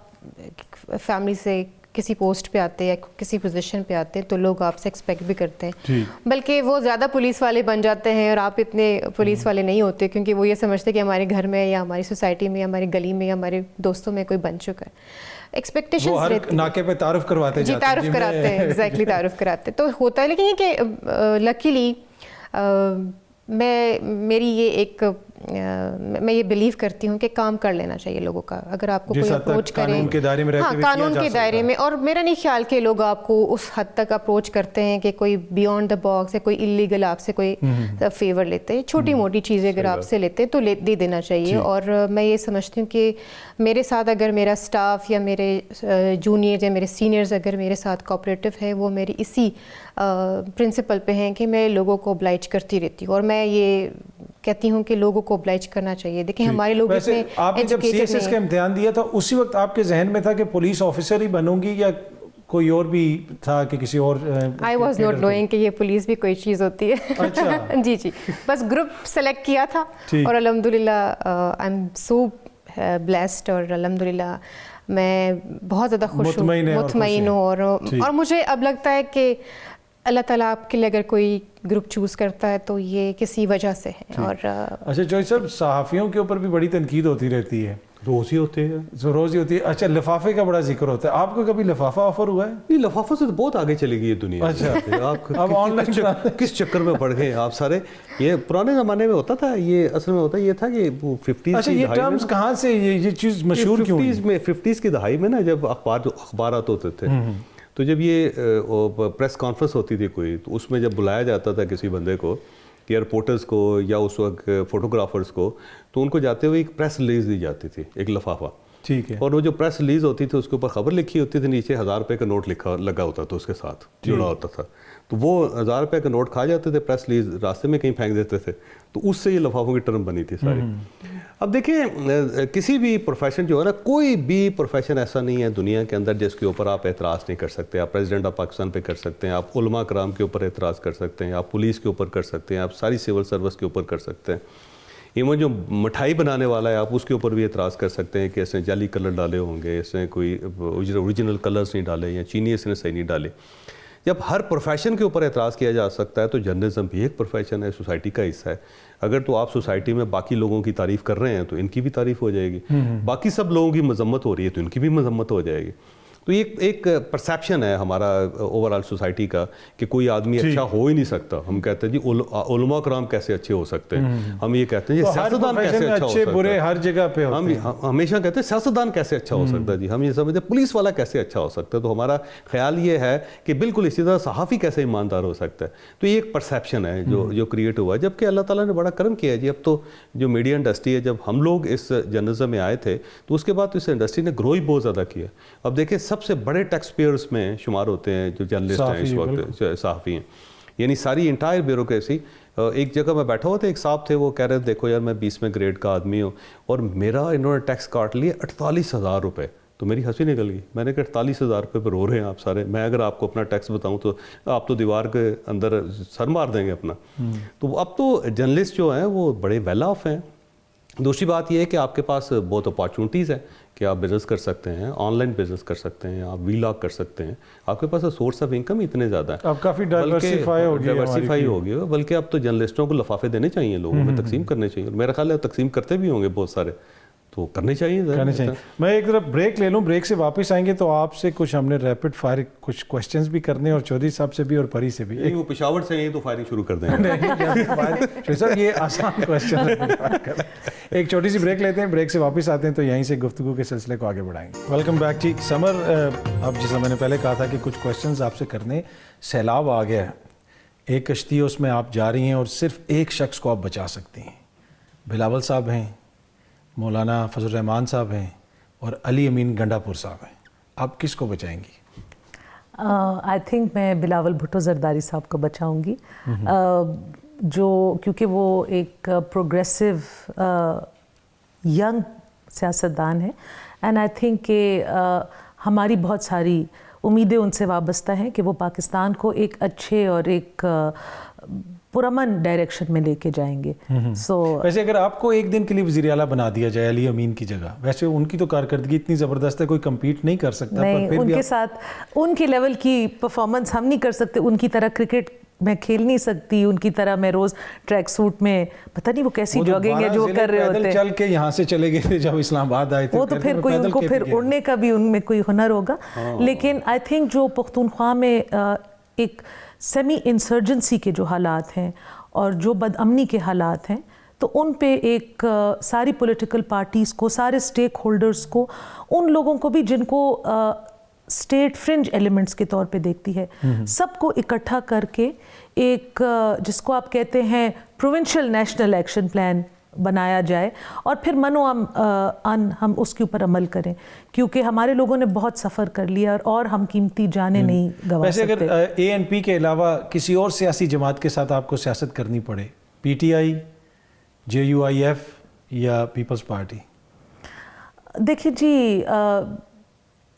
فیملی سے کسی پوسٹ پہ آتے ہیں یا کسی پوزیشن پہ آتے ہیں تو لوگ آپ سے ایکسپیکٹ بھی کرتے ہیں, بلکہ وہ زیادہ پولیس والے بن جاتے ہیں اور آپ اتنے پولیس والے نہیں ہوتے, کیونکہ وہ یہ سمجھتے ہیں کہ ہمارے گھر میں یا ہماری سوسائٹی میں یا ہماری گلی میں یا ہمارے دوستوں میں کوئی بن چکا ہے. ایکسپیکٹیشن ہر ناکے پہ تعارف کرواتے جی, تعارف کراتے ہیں, ایگزیکٹلی تعارف کراتے تو ہوتا ہے. لیکن یہ کہ لکیلی میری یہ ایک میں یہ بلیو کرتی ہوں کہ کام کر لینا چاہیے لوگوں کا, اگر آپ کو کوئی اپروچ کریں قانون کے دائرے میں رہتے ہوئے, قانون کے دائرے میں. اور میرا نہیں خیال کہ لوگ آپ کو اس حد تک اپروچ کرتے ہیں کہ کوئی بیونڈ دا باکس یا کوئی انلیگل آپ سے کوئی فیور لیتے ہیں. چھوٹی موٹی چیزیں اگر آپ سے لیتے تو دے دینا چاہیے. اور میں یہ سمجھتی ہوں کہ میرے ساتھ اگر میرا اسٹاف یا میرے جونیئرز یا میرے سینئرز اگر میرے ساتھ کوآپریٹو ہے, وہ میری اسی پرنسپل پہ ہیں کہ میں لوگوں کو oblige کرتی رہتی ہوں, اور میں یہ کہتی ہوں کہ لوگوں کو oblige کرنا چاہیے. دیکھیں ہمارے لوگ ویسے آپ نے جب سی ایس ایس کا امتحان دیا تھا اسی وقت آپ کے ذہن میں تھا کہ پولیس آفیسر ہی بنوں گی, یا کوئی اور بھی تھا کہ کسی اور؟ آئی واز ناٹ نوئنگ کہ یہ پولیس بھی کوئی چیز ہوتی ہے. جی بس گروپ سلیکٹ کیا تھا, اور الحمدللہ آئی ایم سو بلیسڈ, اور الحمدللہ میں بہت زیادہ خوش ہوں, مطمئن ہوں. اور مجھے اب لگتا ہے کہ اللہ تعالیٰ آپ کے لیے اگر کوئی گروپ چوز کرتا ہے تو یہ کسی وجہ سے ہے. اور اچھا جوئی صاحب, صحافیوں کے اوپر بھی بڑی تنقید ہوتی رہتی ہے, روز ہی ہوتے ہیں, روز ہی ہوتی ہے. اچھا لفافے کا بڑا ذکر ہوتا ہے, آپ کو کبھی لفافہ آفر ہوا ہے؟ نہیں, لفافوں سے تو بہت آگے چلی گئی ہے دنیا. اچھا, آپ اب آن لائن کس چکر میں پڑ گئے آپ سارے؟ یہ پرانے زمانے میں ہوتا تھا, یہ اصل میں ہوتا یہ تھا کہ 50s. اچھا یہ ٹرمز کہاں سے, یہ چیز مشہور کیوں ہے؟ 50s کی دہائی میں نا, جب اخبارات ہوتے تھے, تو جب یہ پریس کانفرنس ہوتی تھی کوئی, تو اس میں جب بلایا جاتا تھا کسی بندے کو یا رپورٹرز کو یا اس وقت فوٹوگرافرز کو, تو ان کو جاتے ہوئے ایک پریس ریلیز دی جاتی تھی, ایک لفافہ. ٹھیک ہے. اور وہ جو پریس ریلیز ہوتی تھی اس کے اوپر خبر لکھی ہوتی تھی, نیچے 1000 روپے کا نوٹ لگا ہوتا تھا, اس کے ساتھ جڑا ہوتا تھا. تو وہ 1000 روپے کا نوٹ کھا جاتے تھے, پریس ریلیز راستے میں کہیں پھینک دیتے تھے, تو اس سے یہ لفافوں کی ٹرم بنی تھی ساری. اب دیکھیں کسی بھی پروفیشن جو ہے نا, کوئی بھی پروفیشن ایسا نہیں ہے دنیا کے اندر جس کے اوپر آپ اعتراض نہیں کر سکتے. آپ پریزیڈنٹ آف پاکستان پہ کر سکتے ہیں, آپ علماء کرام کے اوپر اعتراض کر سکتے ہیں, آپ پولیس کے اوپر کر سکتے ہیں, آپ ساری سول سروس کے اوپر کر سکتے ہیں. ایون جو مٹھائی بنانے والا ہے, آپ اس کے اوپر بھی اعتراض کر سکتے ہیں کہ اس نے جعلی کلر ڈالے ہوں گے, اس نے کوئی اوریجنل کلرز نہیں ڈالے, یا چینی اس نے صحیح نہیں ڈالے. جب ہر پروفیشن کے اوپر اعتراض کیا جا سکتا ہے تو جرنلزم بھی ایک پروفیشن ہے, سوسائٹی کا حصہ ہے. اگر تو آپ سوسائٹی میں باقی لوگوں کی تعریف کر رہے ہیں تو ان کی بھی تعریف ہو جائے گی, باقی سب لوگوں کی مذمت ہو رہی ہے تو ان کی بھی مذمت ہو جائے گی. تو یہ ایک پرسیپشن ہے ہمارا اوور آل سوسائٹی کا کہ کوئی آدمی اچھا ہو ہی نہیں سکتا. ہم کہتے ہیں جی علماء کرام کیسے اچھے ہو سکتے ہیں, ہم یہ کہتے ہیں جی سیاستدان کیسے اچھا ہو سکتا ہے, ہر جگہ پہ ہم ہمیشہ کہتے ہیں سیاستدان کیسے اچھا ہو سکتا ہے, جی ہم یہ سمجھتے ہیں پولیس والا کیسے اچھا ہو سکتا ہے. تو ہمارا خیال یہ ہے کہ بالکل اسی طرح صحافی کیسے ایماندار ہو سکتا ہے. تو یہ ایک پرسیپشن ہے جو کریٹ ہوا ہے, جبکہ اللہ تعالیٰ نے بڑا کرم کیا ہے جی. اب تو جو میڈیا انڈسٹری ہے, جب ہم لوگ اس جرنلزم میں آئے تھے تو اس کے بعد اس انڈسٹری نے گرو ہی بہت زیادہ کیا. اب دیکھیں سب سے بڑے ٹیکس پیئرس میں شمار ہوتے ہیں جو جرنلسٹ ہیں اس وقت, صحافی ہیں, یعنی ساری انٹائر بیوروکریسی. ایک جگہ میں بیٹھا ہوا تھا, ایک صاحب تھے, وہ کہہ رہے دیکھو یار میں 20ویں گریڈ کا آدمی ہوں اور میرا انہوں نے ٹیکس کاٹ لیے 48,000 روپے. تو میری ہنسی نکل گئی. میں نے کہا 48,000 روپے پہ رو رہے ہیں آپ سارے, میں اگر آپ کو اپنا ٹیکس بتاؤں تو آپ تو دیوار کے اندر سر مار دیں گے اپنا. تو اب تو جرنلسٹ جو ہیں وہ بڑے ویل آف ہیں. دوسری بات یہ ہے کہ آپ کے پاس بہت اپارچونیٹیز ہیں کہ آپ بزنس کر سکتے ہیں, آن لائن بزنس کر سکتے ہیں, آپ ویلاگ کر سکتے ہیں, آپ کے پاس سورس آف انکم اتنے زیادہ ہیں, اب کافی ڈائیورسیفائی ہو گیا. بلکہ اب تو جرنلسٹوں کو لفافے دینے چاہیے, لوگوں میں تقسیم کرنے چاہیے. میرا خیال ہے تقسیم کرتے بھی ہوں گے بہت سارے, تو کرنے چاہیے. میں ایک طرف بریک لے لوں, بریک سے واپس آئیں گے تو آپ سے کچھ ہم نے ریپڈ فائر کچھ کوشچنز بھی کرنے, اور چودھری صاحب سے بھی اور پری سے بھی. وہ پشاور سے ہیں تو فائرنگ شروع کر دیں گے صاحب, یہ آسان کوشچن ہے. ایک چھوٹی سی بریک لیتے ہیں, بریک سے واپس آتے ہیں تو یہیں سے گفتگو کے سلسلے کو آگے بڑھائیں گے. ویلکم بیک جی. سمر, اب جیسا میں نے پہلے کہا تھا کہ کچھ کوشچنز آپ سے کرنے, سیلاب آ گیا ہے, ایک کشتی ہے اس میں آپ جا رہی ہیں اور صرف ایک شخص کو آپ بچا سکتی ہیں. بلاول صاحب ہیں, مولانا فضل الرحمان صاحب ہیں اور علی امین گنڈا پور صاحب ہیں. آپ کس کو بچائیں گی؟ آئی تھنک میں بلاول بھٹو زرداری صاحب کو بچاؤں گی, جو کیونکہ وہ ایک پروگریسو ینگ سیاستدان ہے, اینڈ آئی تھنک کہ ہماری بہت ساری امیدیں ان سے وابستہ ہیں کہ وہ پاکستان کو ایک اچھے اور ایک پرامن ڈائریکشن میں لے کے جائیں گے. ویسے اگر آپ کو ایک دن کے لیے وزیر اعلیٰ بنا دیا جائے علی امین کی جگہ, ویسے ان کی تو کارکردگی اتنی زبردست ہے کوئی کمپیٹ نہیں کر سکتا. نہیں, ان کے ساتھ ان کے لیول کی پرفارمنس ہم نہیں کر سکتے. ان کی طرح کرکٹ میں کھیل نہیں سکتی, ان کی طرح میں روز ٹریک سوٹ میں پتہ نہیں وہ کیسی جاگنگ ہے جو وہ کر رہے ہوتے ہیں. چل کے یہاں سے چلے گئے تھے جب اسلام آباد آئے تھے, وہ تو پھر کوئی ان کو پھر اڑنے کا بھی ان میں کوئی ہنر ہوگا. لیکن آئی تھنک جو پختونخوا میں ایک سیمی انسرجنسی کے جو حالات ہیں اور جو بد امنی کے حالات ہیں, تو ان پہ ایک ساری پولیٹیکل پارٹیز کو, سارے اسٹیک ہولڈرز کو, ان لوگوں کو بھی جن کو اسٹیٹ فرنج ایلیمنٹس کے طور پہ دیکھتی ہے, سب کو اکٹھا کر کے ایک جس کو آپ کہتے ہیں پروونشل نیشنل ایکشن پلان بنایا جائے, اور پھر منو ہم اس کے اوپر عمل کریں, کیونکہ ہمارے لوگوں نے بہت سفر کر لیا اور ہم قیمتی جانیں نہیں گنوا سکتے. ویسے اگر اے این پی کے علاوہ کسی اور سیاسی جماعت کے ساتھ آپ کو سیاست کرنی پڑے, P T I, J U I F یا پیپلز پارٹی؟ دیکھیے جی,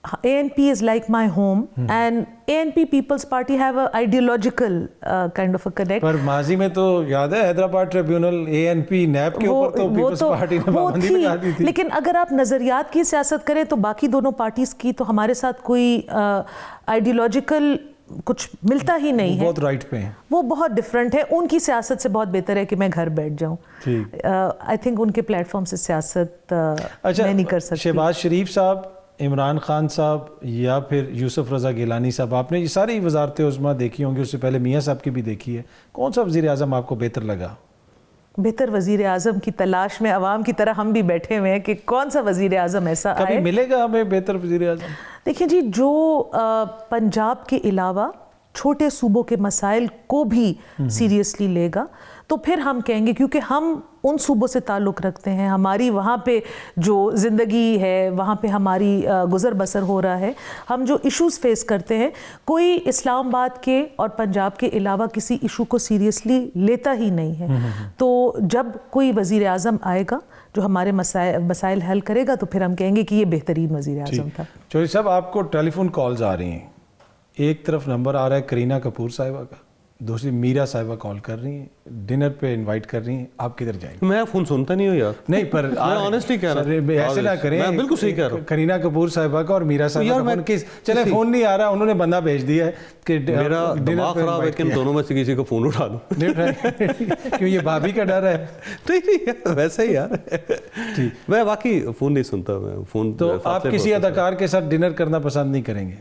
ANP is like my home, and ANP People's Party have a ideological kind of a connect. پر ماضی میں تو یاد ہے حیدرآباد ٹریبیونل ANP نیب کے اوپر تو پیپلز پارٹی نے پابندی لگا دی تھی. لیکن اگر آپ نظریات کی سیاست کریں تو باقی دونوں پارٹیز کی تو ہمارے ساتھ کوئی آئیڈیولوجیکل کچھ ملتا ہی نہیں ہے. بہت رائٹ پہ ہیں, وہ بہت ڈفرینٹ ہے. ان کی سیاست سے بہت بہتر ہے کہ میں گھر بیٹھ جاؤں. آئی تھنک ان کے پلیٹ فارم سے سیاست میں نہیں کر سکتی. شہباز شریف صاحب, عمران خان صاحب یا پھر یوسف رضا گیلانی صاحب, آپ نے یہ ساری وزارتیں عظمیٰ دیکھی ہوں گی, اس سے پہلے میاں صاحب کی بھی دیکھی ہے, کون سا وزیر اعظم آپ کو بہتر لگا؟ بہتر وزیر اعظم کی تلاش میں عوام کی طرح ہم بھی بیٹھے ہوئے ہیں کہ کون سا وزیر اعظم ایسا آئے. کبھی ملے گا ہمیں بہتر وزیر اعظم؟ دیکھیں جی, جو پنجاب کے علاوہ چھوٹے صوبوں کے مسائل کو بھی سیریسلی لے گا تو پھر ہم کہیں گے, کیونکہ ہم ان صوبوں سے تعلق رکھتے ہیں, ہماری وہاں پہ جو زندگی ہے, وہاں پہ ہماری گزر بسر ہو رہا ہے, ہم جو ایشوز فیس کرتے ہیں, کوئی اسلام آباد کے اور پنجاب کے علاوہ کسی ایشو کو سیریسلی لیتا ہی نہیں ہے. تو جب کوئی وزیر اعظم آئے گا جو ہمارے مسائل حل کرے گا تو پھر ہم کہیں گے کہ یہ بہترین وزیر اعظم تھا. چودھری صاحب, آپ کو ٹیلی فون کالز آ رہی ہیں, ایک طرف نمبر آ رہا ہے کرینہ کپور صاحبہ کا, دوسری میرا صاحبہ کال کر رہی ہیں, ڈنر پہ انوائٹ کر رہی ہیں, آپ کدھر جائیں گے؟ میں فون سنتا نہیں ہوں یار. نہیں پر میں آنیسٹلی کہہ رہا ہوں, ایسے نہ کریں. میں بالکل صحیح کہہ رہا ہوں. کرینہ کپور صاحبہ کا اور میرا صاحبہ کا فون چلے فون نہیں آ رہا, انہوں نے بندہ بھیج دیا ہے کہ میرا دماغ خراب ہے کہ دونوں میں سے کسی کو فون اٹھا لوں. کیوں یہ بھابھی کا ڈر ہے؟ نہیں ویسے ہی یار, میں واقعی فون نہیں سنتا. میں فون تو آپ کسی اداکار کے ساتھ ڈنر کرنا پسند نہیں کریں گے؟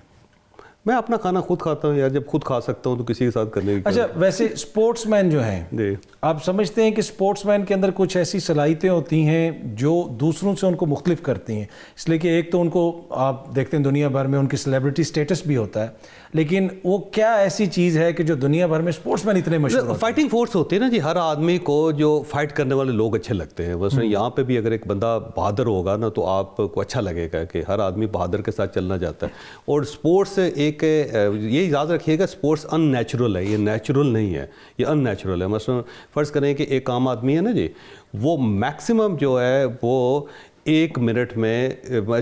میں اپنا کھانا خود کھاتا ہوں یار, جب خود کھا سکتا ہوں تو کسی کے ساتھ کرنے کی. اچھا ویسے اسپورٹس مین جو ہیں, جی آپ سمجھتے ہیں کہ اسپورٹس مین کے اندر کچھ ایسی صلاحیتیں ہوتی ہیں جو دوسروں سے ان کو مختلف کرتی ہیں؟ اس لیے کہ ایک تو ان کو آپ دیکھتے ہیں دنیا بھر میں ان کی سیلیبریٹی سٹیٹس بھی ہوتا ہے, لیکن وہ کیا ایسی چیز ہے کہ جو دنیا بھر میں اسپورٹس مین اتنے مشہور ہوتے ہیں؟ فائٹنگ فورس ہوتی ہے نا جی, ہر آدمی کو جو فائٹ کرنے والے لوگ اچھے لگتے ہیں. بس یہاں پہ بھی اگر ایک بندہ بہادر ہوگا نا تو آپ کو اچھا لگے گا کہ ہر آدمی بہادر کے ساتھ چلنا چاہتا ہے. اور اسپورٹس ایک یہ یاد رکھیے گا, اسپورٹس ان نیچرل ہے, یہ نیچرل نہیں ہے, یہ ان نیچرل ہے. مثلا فرض کریں کہ ایک عام آدمی ہے نا جی, وہ میکسیمم جو ہے وہ 1 منٹ میں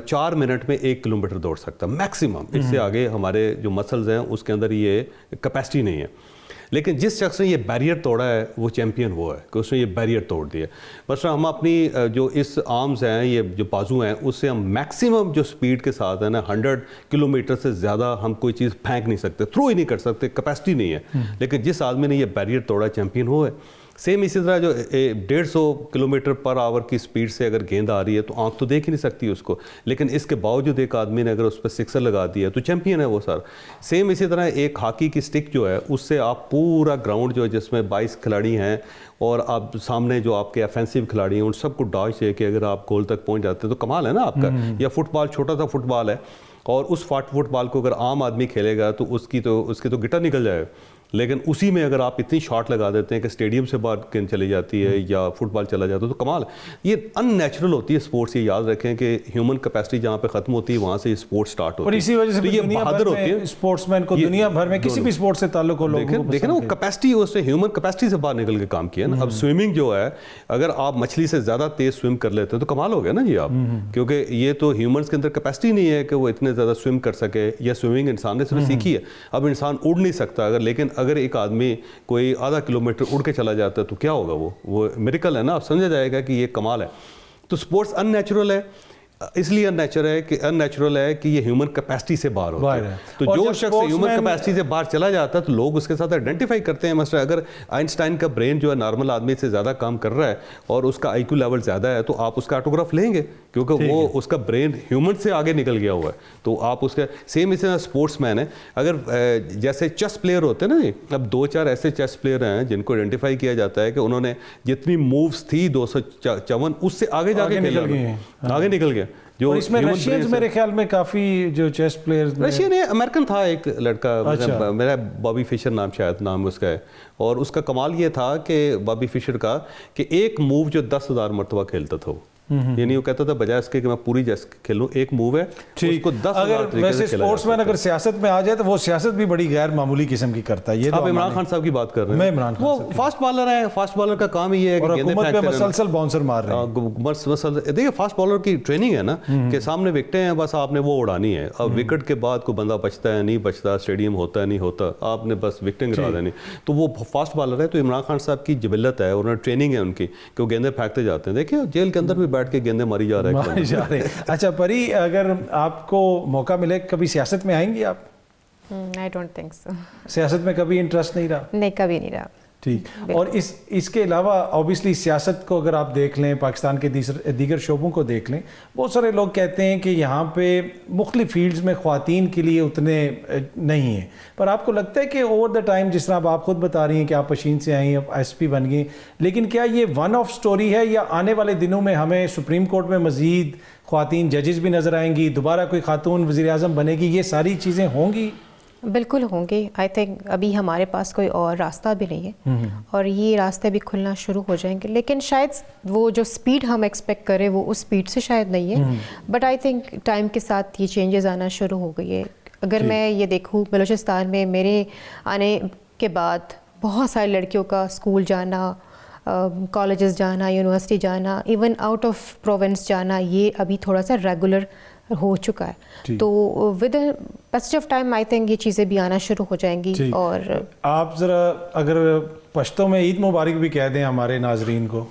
4 منٹ میں 1 کلومیٹر دوڑ سکتا ہے میکسیمم. اس سے آگے ہمارے جو مسلز ہیں اس کے اندر یہ کیپیسٹی نہیں ہے. لیکن جس شخص نے یہ بیریئر توڑا ہے وہ چیمپئن وہ ہے کہ اس نے یہ بیریئر توڑ دیا. مثلا ہم اپنی جو اس آرمز ہیں, یہ جو بازو ہیں, اس سے ہم میکسیمم جو سپیڈ کے ساتھ ہے نا 100 کلومیٹر سے زیادہ ہم کوئی چیز پھینک نہیں سکتے, تھرو ہی نہیں کر سکتے, کیپیسٹی نہیں ہے. لیکن جس آدمی نے یہ بیریئر توڑا چیمپئن وہ ہے. سیم اسی طرح جو 150 کلومیٹر پر آور کی سپیڈ سے اگر گیند آ رہی ہے تو آنکھ تو دیکھ ہی نہیں سکتی اس کو, لیکن اس کے باوجود ایک آدمی نے اگر اس پہ سکسر لگا دیا تو چیمپئن ہے وہ سارا. سیم اسی طرح ایک ہاکی کی سٹک جو ہے, اس سے آپ پورا گراؤنڈ جو ہے جس میں 22 کھلاڑی ہیں اور آپ سامنے جو آپ کے افینسو کھلاڑی ہیں ان سب کو ڈاش دے کے اگر آپ گول تک پہنچ جاتے ہیں تو کمال ہے نا آپ کا. یا فٹ بال, چھوٹا سا فٹ بال ہے, اور اس فٹ بال کو اگر عام آدمی کھیلے گا تو اس کی تو گٹر نکل جائے گا. لیکن اسی میں اگر آپ اتنی شاٹ لگا دیتے ہیں کہ اسٹیڈیم سے باہر گیند چلی جاتی ہے یا فٹ بال چلا جاتا ہے تو کمال. یہ ان نیچرل ہوتی ہے اسپورٹس. یہ یاد رکھیں کہ ہیومن کیپیسٹی جہاں پہ ختم ہوتی ہے وہاں سے اسپورٹ سٹارٹ ہوتی ہے, اور اسی وجہ سے یہ بہادر ہوتی ہے اسپورٹس مین کو دنیا بھر میں کسی بھی اسپورٹ سے تعلق ہو. دیکھیں نا وہ کیپیسٹی, اس نے ہیومن کیپیسٹی سے باہر نکل کے کام کیا نا. اب سوئمنگ جو ہے, اگر آپ مچھلی سے زیادہ تیز سوئم کر لیتے ہیں تو کمال ہو گیا نا جی آپ, کیونکہ یہ تو ہیومنس کے اندر کیپیسٹی نہیں ہے کہ وہ اتنے زیادہ سوئم کر سکے. یا سوئمنگ انسان نے صرف سیکھی ہے, اب انسان اڑ نہیں سکتا اگر, لیکن اگر ایک آدمی کوئی آدھا کلومیٹر اڑ کے چلا جاتا ہے تو کیا ہوگا, وہ میریکل ہے نا. آپ سمجھا جائے گا کہ یہ کمال ہے. تو اسپورٹس ان نیچرل ہے, اس لیے ان نیچرل ہے کہ یہ ہیومن کیپیسٹی سے باہر ہوتا ہے. تو جو شخص ہیومن کیپیسٹی سے باہر چلا جاتا ہے تو لوگ اس کے ساتھ آئیڈینٹیفائی کرتے ہیں. مثلا اگر آئنسٹائن کا برین جو ہے نارمل آدمی سے زیادہ کام کر رہا ہے اور اس کا آئی کیو لیول زیادہ ہے تو آپ اس کا آٹوگراف لیں گے کیونکہ وہ اس کا برین ہیومن سے آگے نکل گیا ہوا ہے. تو آپ اس کا سیم اسی طرح اسپورٹس مین ہے. اگر جیسے چیس پلیئر ہوتے ہیں نا جی, اب 2-4 ایسے چیس پلیئر ہیں جن کو آئیڈینٹیفائی کیا جاتا ہے کہ انہوں نے جتنی مووز تھی 254 اس سے آگے جا کے نکل گیا. جو اس میں رشینز میرے خیال میں کافی جو چیس پلیئرز رشین ہے, امریکن تھا ایک لڑکا, میرا بابی فشر نام, شاید نام اس کا ہے. اور اس کا کمال یہ تھا کہ بابی فشر کا کہ ایک موو جو 10,000 مرتبہ کھیلتا تھا, یعنی وہ کہتا تھا بجائے اس کے کہ میں پوری جیس کھیلوں, ایک موو ہے اس کو 10,000 طریقے سے کھیلا. اسپورٹس مین اگر سیاست میں آ جائے تو وہ سیاست بھی بڑی غیر معمولی قسم کی کرتا ہے. یہ آپ عمران خان صاحب کی بات کر رہے ہیں, وہ فاسٹ بالر ہیں. فاسٹ بالر کا کام یہ ہے کہ گیندیں پھینکتے ہیں, مسلسل باؤنسر مار رہے ہیں. دیکھیں فاسٹ بالر کی ٹریننگ ہے نا کہ سامنے وکٹیں ہیں, بس آپ نے وہ اڑانی ہے. اب وکٹ کے بعد کوئی بندہ بچتا ہے نہیں بچتا, اسٹیڈیم ہوتا ہے نہیں ہوتا, آپ نے بس وکٹیں گرا دینی. تو وہ فاسٹ بالر ہے. تو عمران خان صاحب کی جبلت ہے, انہوں نے ٹریننگ ہے ان کی کہ وہ گیندیں پھینکتے جاتے ہیں. دیکھیں جیل کے اندر بھی بیٹھ کے گیندیں ماری جا رہے. اچھا پری, اگر آپ کو موقع ملے کبھی سیاست میں آئیں گی آپ؟ I don't think so. سیاست میں کبھی انٹرسٹ نہیں رہا؟ نہیں, کبھی نہیں رہا. ٹھیک. اور اس کے علاوہ اوبیسلی سیاست کو اگر آپ دیکھ لیں, پاکستان کے دیگر شعبوں کو دیکھ لیں, بہت سارے لوگ کہتے ہیں کہ یہاں پہ مختلف فیلڈز میں خواتین کے لیے اتنے نہیں ہیں. پر آپ کو لگتا ہے کہ اوور دا ٹائم, جس طرح آپ خود بتا رہی ہیں کہ آپ پشین سے آئی ہیں, ایس پی بن گئی, لیکن کیا یہ ون آف سٹوری ہے یا آنے والے دنوں میں ہمیں سپریم کورٹ میں مزید خواتین ججز بھی نظر آئیں گی, دوبارہ کوئی خاتون وزیر اعظم بنے گی, یہ ساری چیزیں ہوں گی؟ بالکل ہوں گے. آئی تھنک ابھی ہمارے پاس کوئی اور راستہ بھی نہیں ہے اور یہ راستے بھی کھلنا شروع ہو جائیں گے, لیکن شاید وہ جو سپیڈ ہم ایکسپیکٹ کریں وہ اس سپیڈ سے شاید نہیں ہے. بٹ آئی تھنک ٹائم کے ساتھ یہ چینجز آنا شروع ہو گئی ہے. اگر میں یہ دیکھوں بلوچستان میں میرے آنے کے بعد بہت ساری لڑکیوں کا اسکول جانا, کالجز جانا, یونیورسٹی جانا, ایون آؤٹ آف پروونس جانا, یہ ابھی تھوڑا سا ریگولر ہو چکا ہے. تو with passage of time I think یہ چیزیں بھی آنا شروع ہو جائیں گی. اور آپ ذرا اگر پشتوں میں عید مبارک بھی کہہ دیں ہمارے ناظرین کو.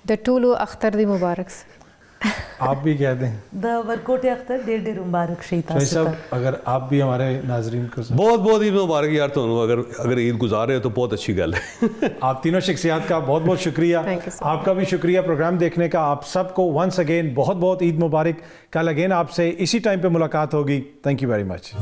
دا ٹولو اختر دی مبارک. آپ بھی کہہ دیں. دا ورکوٹ اختر ڈیر ڈیر مبارک شیطان صاحب اگر آپ بھی ہمارے ناظرین کو بہت بہت عید مبارک یار. تو اگر عید گزارے تو بہت اچھی گل ہے. آپ تینوں شخصیات کا بہت بہت شکریہ. آپ کا بھی شکریہ پروگرام دیکھنے کا. آپ سب کو ونس اگین بہت بہت عید مبارک. کل اگین آپ سے اسی ٹائم پہ ملاقات ہوگی. Thank you very much.